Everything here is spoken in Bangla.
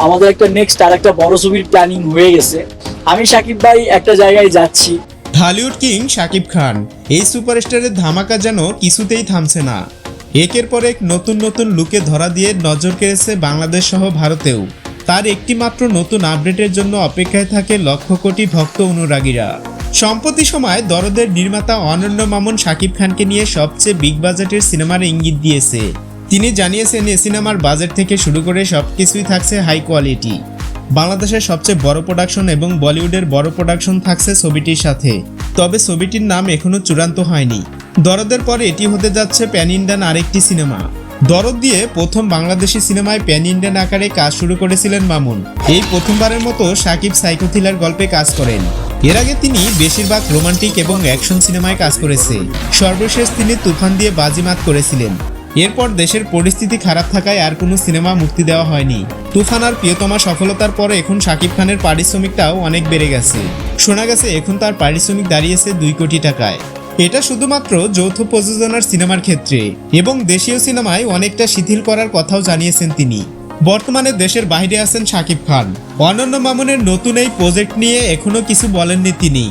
আমাদের একটা নেক্সট আর একটা বড় ছবির প্ল্যানিং হয়ে গেছে। আমি সাকিব ভাই একটা জায়গায় যাচ্ছি। ঢালিউড কিং শাকিব খান, এই সুপারস্টারের ধামাকা যেন কিছুতেই থামছে না। একের পর এক নতুন নতুন লুকে ধরা দিয়ে নজর কেড়েছে বাংলাদেশ সহ ভারতেও। তার একটি মাত্র নতুন আপডেটের জন্য অপেক্ষায় থাকে লক্ষ কোটি ভক্ত অনুরাগীরা। সম্প্রতি সময় দরদের নির্মাতা অনন্য মামুন শাকিব খানকে নিয়ে সবচেয়ে বিগ বাজেটের সিনেমার ইঙ্গিত দিয়েছে। তিনি জানিয়েছেন এ সিনেমার বাজেট থেকে শুরু করে সবকিছুই থাকছে হাই কোয়ালিটি। বাংলাদেশের সবচেয়ে বড় প্রোডাকশন এবং বলিউডের বড় প্রোডাকশন থাকছে ছবিটির সাথে। তবে ছবিটির নাম এখনো চূড়ান্ত হয়নি। দরদের পরে এটি হতে যাচ্ছে প্যান ইন্ডিয়ান আরেকটি সিনেমা। দরদ দিয়ে প্রথম বাংলাদেশি সিনেমায় প্যান ইন্ডিয়ান আকারে কাজ শুরু করেছিলেন মামুন। এই প্রথমবারের মতো শাকিব সাইকো থ্রিলার গল্পে কাজ করেন। এর আগে তিনি বেশিরভাগ রোমান্টিক এবং অ্যাকশন সিনেমায় কাজ করেছে। সর্বশেষ তিনি তুফান দিয়ে বাজিমাত করেছিলেন। এরপর দেশের পরিস্থিতি খারাপ থাকায় আর কোনো সিনেমা মুক্তি দেওয়া হয়নি। তুফান আর প্রিয়তমা সফলতার পরে এখন শাকিব খানের পারিশ্রমিকটাও অনেক বেড়ে গেছে। শোনা গেছে এখন তার পারিশ্রমিক দাঁড়িয়েছে 2 কোটি টাকায়। এটা শুধুমাত্র যৌথ প্রযোজনার সিনেমার ক্ষেত্রে, এবং দেশীয় সিনেমায় অনেকটা শিথিল করার কথাও জানিয়েছেন তিনি। বর্তমানে দেশের বাইরে আছেন শাকিব খান। অনন্য মামুনের নতুন এই প্রজেক্ট নিয়ে এখনো কিছু বলেননি তিনি।